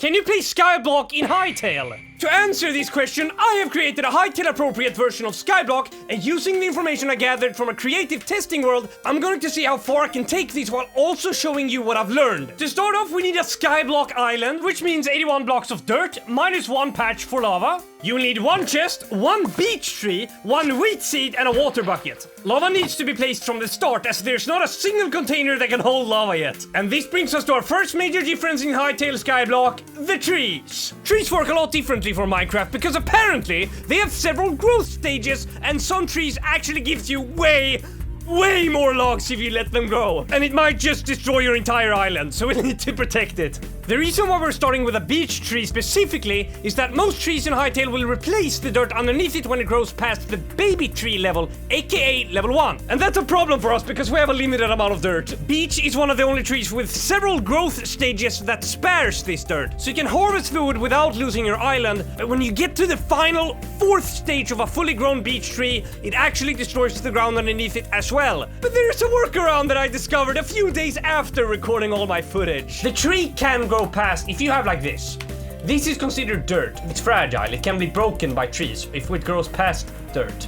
Can you play Skyblock in Hytale? To answer this question, I have created a Hytale appropriate version of Skyblock, and using the information I gathered from a creative testing world, I'm going to see how far I can take this while also showing you what I've learned. To start off, we need a Skyblock island, which means 81 blocks of dirt, minus 1 patch for lava. You'll need 1 chest, 1 beech tree, 1 wheat seed, and a water bucket. Lava needs to be placed from the start, as there's not a single container that can hold lava yet. And this brings us to our first major difference in Hytale Skyblock, the trees. Trees work a lot differently from Minecraft, because apparently they have several growth stages, and some trees actually gives you way more logs if you let them grow. And it might just destroy your entire island, so we need to protect it. The reason why we're starting with a beech tree specifically is that most trees in Hytale will replace the dirt underneath it when it grows past the baby tree level, aka level 1. And that's a problem for us because we have a limited amount of dirt. Beech is one of the only trees with several growth stages that spares this dirt. So you can harvest the wood without losing your island, but when you get to the final 4th stage of a fully grown beech tree, it actually destroys the ground underneath it as well. But there's a workaround that I discovered a few days after recording all my footage. The tree can grow past if you have like this. This is considered dirt. It's fragile. It can be broken by trees if it grows past dirt.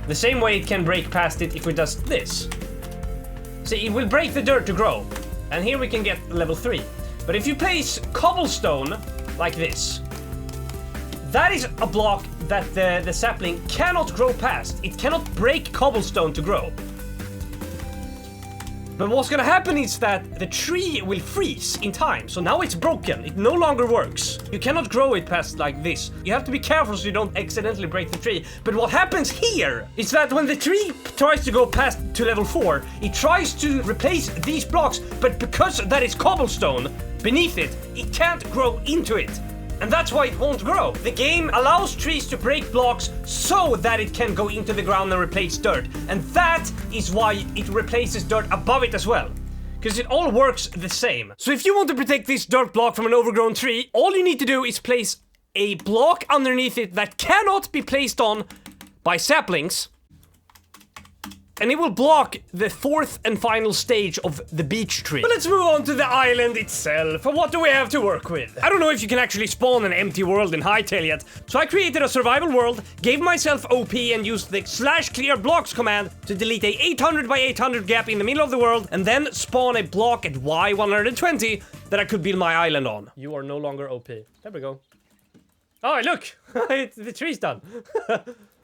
The same way it can break past it if it does this. See, it will break the dirt to grow. And here we can get level 3. But if you place cobblestone like this, that is a block that the sapling cannot grow past. It cannot break cobblestone to grow. But what's gonna happen is that the tree will freeze in time, so now it's broken, it no longer works. You cannot grow it past like this. You have to be careful so you don't accidentally break the tree. But what happens here is that when the tree tries to go past to level 4, it tries to replace these blocks, but because that is cobblestone beneath it, it can't grow into it. And that's why it won't grow. The game allows trees to break blocks so that it can go into the ground and replace dirt. And that is why it replaces dirt above it as well. Because it all works the same. So if you want to protect this dirt block from an overgrown tree, all you need to do is place a block underneath it that cannot be placed on by saplings. And it will block the 4th and final stage of the beech tree. But let's move on to the island itself. What do we have to work with? I don't know if you can actually spawn an empty world in Hytale yet, so I created a survival world, gave myself OP and used the /clearblocks command to delete a 800 by 800 gap in the middle of the world, and then spawn a block at Y120 that I could build my island on. You are no longer OP. There we go. Oh, look! The tree's done.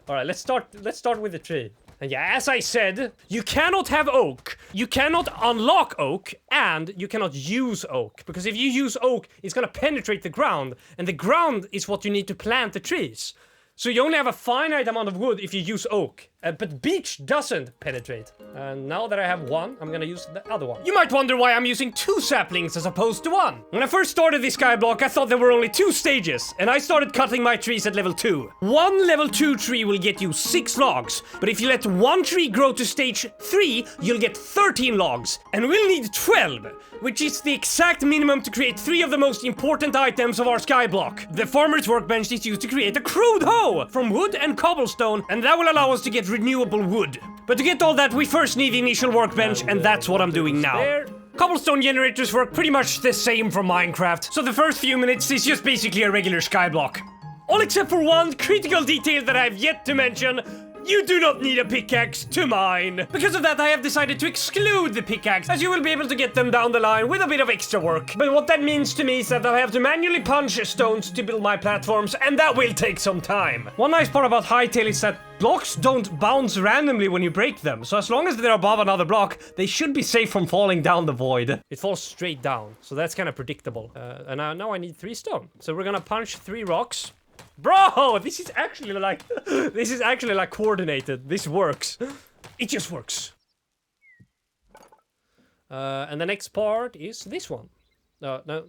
Alright, let's start with the tree. And yeah, as I said, you cannot have oak, you cannot unlock oak, and you cannot use oak. Because if you use oak, it's gonna penetrate the ground, and the ground is what you need to plant the trees. So you only have a finite amount of wood if you use oak. But beech doesn't penetrate. And now that I have 1, I'm gonna use the other one. You might wonder why I'm using 2 saplings as opposed to 1. When I first started this skyblock, I thought there were only 2 stages, and I started cutting my trees at level 2. 1 level 2 tree will get you 6 logs, but if you let 1 tree grow to stage 3, you'll get 13 logs. And we'll need 12, which is the exact minimum to create 3 of the most important items of our skyblock. The farmer's workbench is used to create a crude hoe from wood and cobblestone, and that will allow us to get renewable wood. But to get all that, we first need the initial workbench, and that's what I'm doing now. Cobblestone generators work pretty much the same from Minecraft, so the first few minutes is just basically a regular skyblock. All except for one critical detail that I've yet to mention. You do not need a pickaxe to mine. Because of that, I have decided to exclude the pickaxe, as you will be able to get them down the line with a bit of extra work. But what that means to me is that I have to manually punch stones to build my platforms, and that will take some time. One nice part about Hytale is that blocks don't bounce randomly when you break them, so as long as they're above another block, they should be safe from falling down the void. It falls straight down, so that's kind of predictable. And now I need 3 stone. So we're gonna punch 3 rocks. Bro, this is actually like coordinated. This works. It just works. And the next part is this one. No.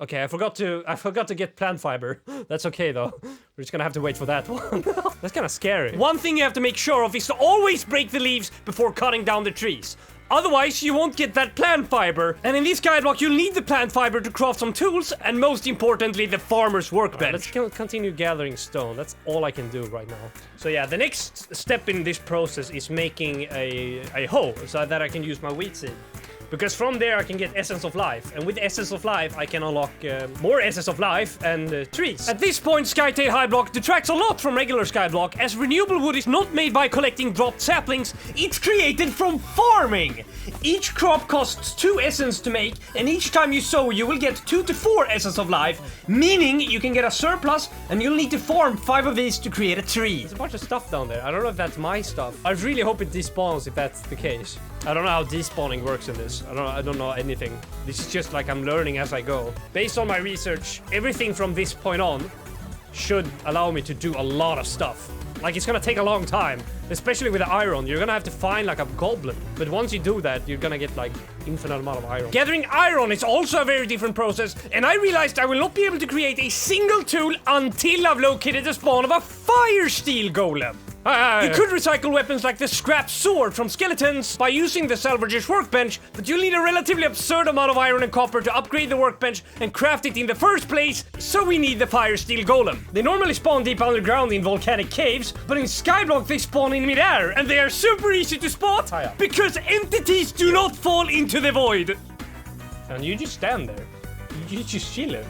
Okay, I forgot to get plant fiber. That's okay though. We're just gonna have to wait for that one. That's kind of scary. One thing you have to make sure of is to always break the leaves before cutting down the trees. Otherwise, you won't get that plant fiber. And in this skyblock, you'll need the plant fiber to craft some tools, and most importantly, the farmer's workbench. Let's continue gathering stone. That's all I can do right now. So yeah, the next step in this process is making a hoe, so that I can use my wheat seed. because from there I can get Essence of Life, and with Essence of Life I can unlock more Essence of Life and trees. At this point, Hytale Skyblock detracts a lot from regular Skyblock, as renewable wood is not made by collecting dropped saplings, it's created from farming! Each crop costs 2 essence to make, and each time you sow you will get 2 to 4 Essence of Life, meaning you can get a surplus, and you'll need to farm 5 of these to create a tree. There's a bunch of stuff down there. I don't know if that's my stuff. I really hope it despawns if that's the case. I don't know how despawning works in this. I don't know anything. This is just like I'm learning as I go. Based on my research, everything from this point on should allow me to do a lot of stuff. Like, it's gonna take a long time, especially with the iron. You're gonna have to find like a goblin, but once you do that, you're gonna get like infinite amount of iron. Gathering iron is also a very different process, and I realized I will not be able to create a single tool until I've located the spawn of a fire steel golem. You could recycle weapons like the scrap sword from skeletons by using the salvager's workbench, but you'll need a relatively absurd amount of iron and copper to upgrade the workbench and craft it in the first place, so we need the fire steel golem. They normally spawn deep underground in volcanic caves, but in Skyblock they spawn in midair, and they are super easy to spot because entities do not fall into the void. And you just stand there. You just chilling.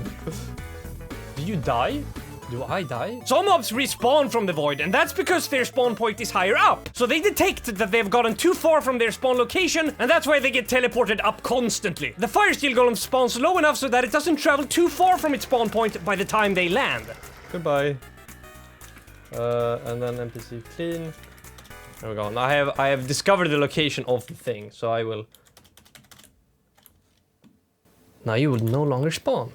Did you die? Do I die? Some mobs respawn from the void, and that's because their spawn point is higher up. So they detect that they've gotten too far from their spawn location, and that's why they get teleported up constantly. The fire steel golem spawns low enough so that it doesn't travel too far from its spawn point by the time they land. Goodbye. And then NPC clean. There we go. Now I have discovered the location of the thing, so I will... Now you will no longer spawn.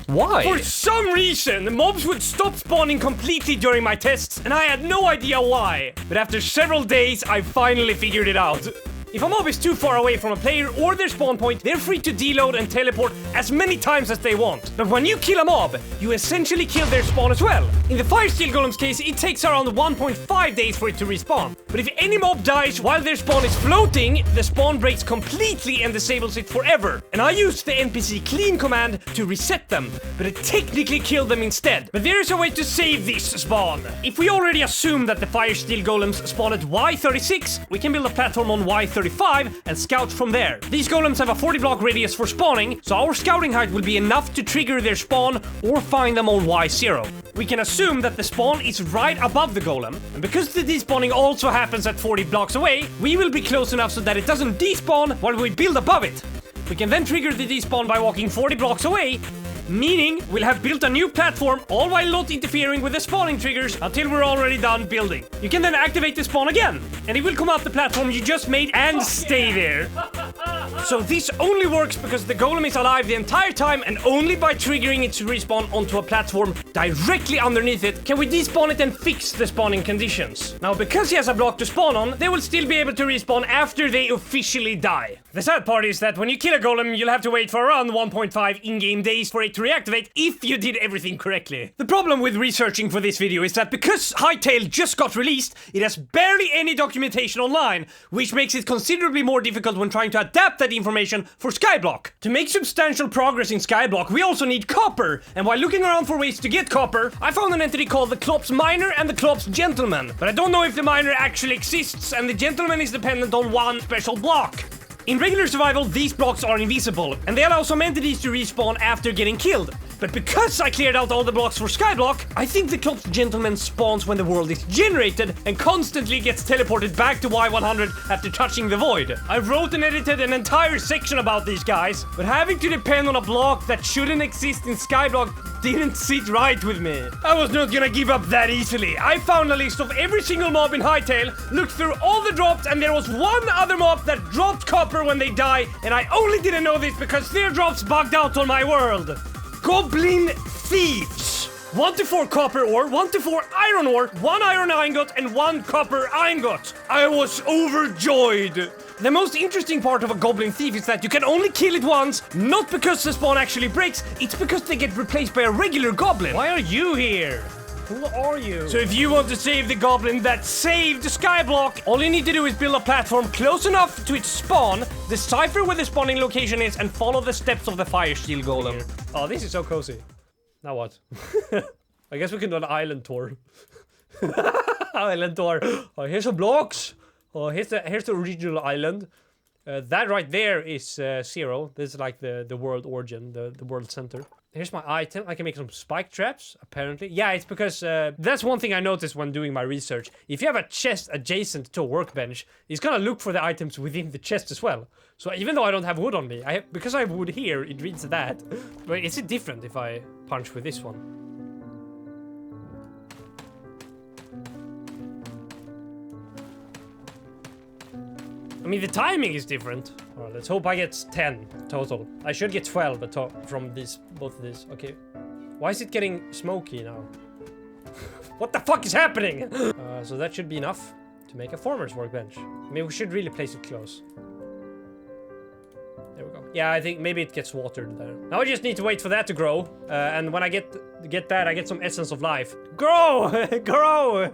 Why? For some reason, the mobs would stop spawning completely during my tests, and I had no idea why. But after several days, I finally figured it out. If a mob is too far away from a player or their spawn point, they're free to deload and teleport as many times as they want. But when you kill a mob, you essentially kill their spawn as well. In the Fire Steel Golem's case, it takes around 1.5 days for it to respawn. But if any mob dies while their spawn is floating, the spawn breaks completely and disables it forever. And I used the NPC clean command to reset them, but it technically killed them instead. But there is a way to save this spawn. If we already assume that the Fire Steel Golems spawn at Y36, we can build a platform on Y35 and scout from there. These golems have a 40 block radius for spawning, so our scouting height will be enough to trigger their spawn or find them on Y0. We can assume that the spawn is right above the golem, and because the despawning also happens at 40 blocks away, we will be close enough so that it doesn't despawn while we build above it. We can then trigger the despawn by walking 40 blocks away, meaning we'll have built a new platform all while not interfering with the spawning triggers until we're already done building. You can then activate the spawn again, and it will come out the platform you just made and stay there. So this only works because the golem is alive the entire time, and only by triggering it to respawn onto a platform directly underneath it can we despawn it and fix the spawning conditions. Now, because he has a block to spawn on, they will still be able to respawn after they officially die. The sad part is that when you kill a golem, you'll have to wait for around 1.5 in-game days for it to reactivate if you did everything correctly. The problem with researching for this video is that because Hytale just got released, it has barely any documentation online, which makes it considerably more difficult when trying to adapt that information for Skyblock. To make substantial progress in Skyblock, we also need copper, and while looking around for ways to get copper, I found an entity called the Klops Miner and the Klops Gentleman, but I don't know if the miner actually exists, and the Gentleman is dependent on one special block. In regular survival, these blocks are invisible, and they allow some entities to respawn after getting killed. But because I cleared out all the blocks for Skyblock, I think the Klops Gentleman spawns when the world is generated and constantly gets teleported back to Y100 after touching the void. I wrote and edited an entire section about these guys, but having to depend on a block that shouldn't exist in Skyblock didn't sit right with me. I was not gonna give up that easily. I found a list of every single mob in Hytale, looked through all the drops, and there was one other mob that dropped copper when they die, and I only didn't know this because their drops bugged out on my world. Goblin Thieves. 1 to 4 copper ore, 1 to 4 iron ore, 1 iron ingot, and 1 copper ingot. I was overjoyed. The most interesting part of a Goblin Thief is that you can only kill it once, not because the spawn actually breaks, it's because they get replaced by a regular goblin. Why are you here? Who are you? So if you want to save the goblin that saved Skyblock, all you need to do is build a platform close enough to its spawn, decipher where the spawning location is, and follow the steps of the Fire Steel Golem. Oh, this is so cozy. Now what? I guess we can do an island tour. Island tour. Oh, here's some blocks. Oh, here's the original island. That right there is 0. This is like the world origin, the world center. Here's my item. I can make some spike traps, apparently. Yeah, it's because that's one thing I noticed when doing my research. If you have a chest adjacent to a workbench, it's gonna look for the items within the chest as well. So even though I don't have wood on me, because I have wood here, it reads that. Wait, is it different if I punch with this one? I mean, the timing is different. Alright, let's hope I get 10 total. I should get 12 from both of these. Okay. Why is it getting smoky now? What the fuck is happening? So that should be enough to make a farmer's workbench. I mean, we should really place it close. There we go. Yeah, I think maybe it gets watered there. Now I just need to wait for that to grow. And when I get that, I get some essence of life. Grow! Grow!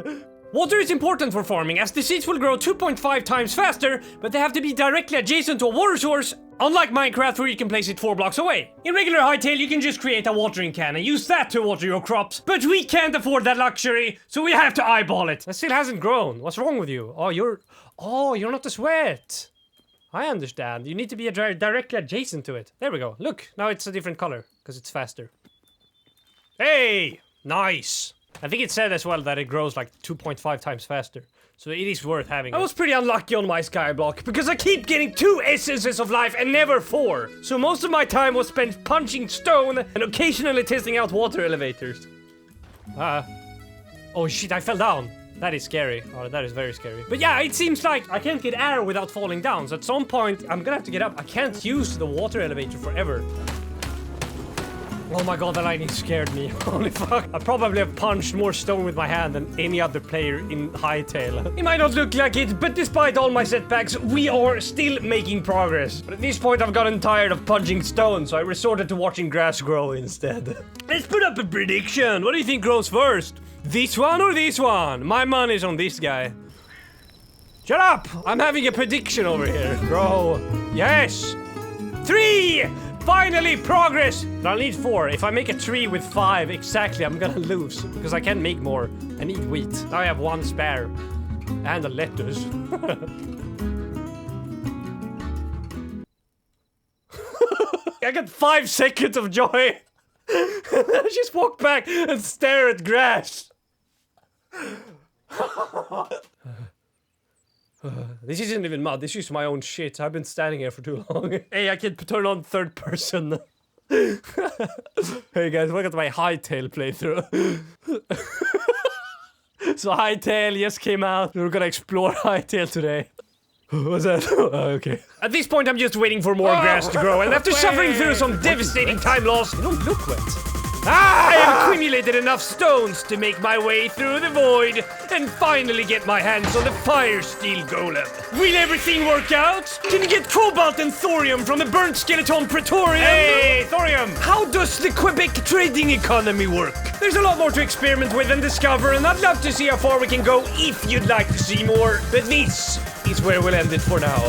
Water is important for farming, as the seeds will grow 2.5 times faster, but they have to be directly adjacent to a water source, unlike Minecraft where you can place it 4 blocks away. In regular Hytale, you can just create a watering can and use that to water your crops, but we can't afford that luxury, so we have to eyeball it. That still hasn't grown. What's wrong with you? Oh, you're not a sweat. I understand. You need to be directly adjacent to it. There we go. Look, now it's a different color, because it's faster. Hey! Nice! I think it said as well that it grows like 2.5 times faster. So it is worth having. I was pretty unlucky on my Skyblock, because I keep getting 2 essences of life and never 4. So most of my time was spent punching stone and occasionally testing out water elevators. Oh shit, I fell down. That is scary. Oh, that is very scary. But yeah, it seems like I can't get air without falling down. So at some point, I'm gonna have to get up. I can't use the water elevator forever. Oh my god, that lightning scared me. Holy fuck. I probably have punched more stone with my hand than any other player in Hytale. It might not look like it, but despite all my setbacks, we are still making progress. But at this point, I've gotten tired of punching stone, so I resorted to watching grass grow instead. Let's put up a prediction. What do you think grows first? This one or this one? My money's on this guy. Shut up! I'm having a prediction over here. Grow. Yes! 3! Finally, progress! But I'll need 4. If I make a tree with 5 exactly, I'm gonna lose. Because I can't make more. I need wheat. Now I have 1 spare. And a lettuce. I got 5 seconds of joy. I just walk back and stare at grass. This isn't even mud, this is my own shit. I've been standing here for too long. Hey, I can turn on 3rd person. Hey guys, welcome to my Hytale playthrough. So Hytale just came out. We're gonna explore Hytale today. What's that? Oh, okay. At this point, I'm just waiting for more grass to grow, and after suffering through some devastating time loss, you don't look wet. I have accumulated enough stones to make my way through the void and finally get my hands on the fire steel golem. Will everything work out? Can you get cobalt and thorium from the burnt skeleton praetorium? Hey, thorium! How does the Quebec trading economy work? There's a lot more to experiment with and discover, and I'd love to see how far we can go if you'd like to see more. But this is where we'll end it for now.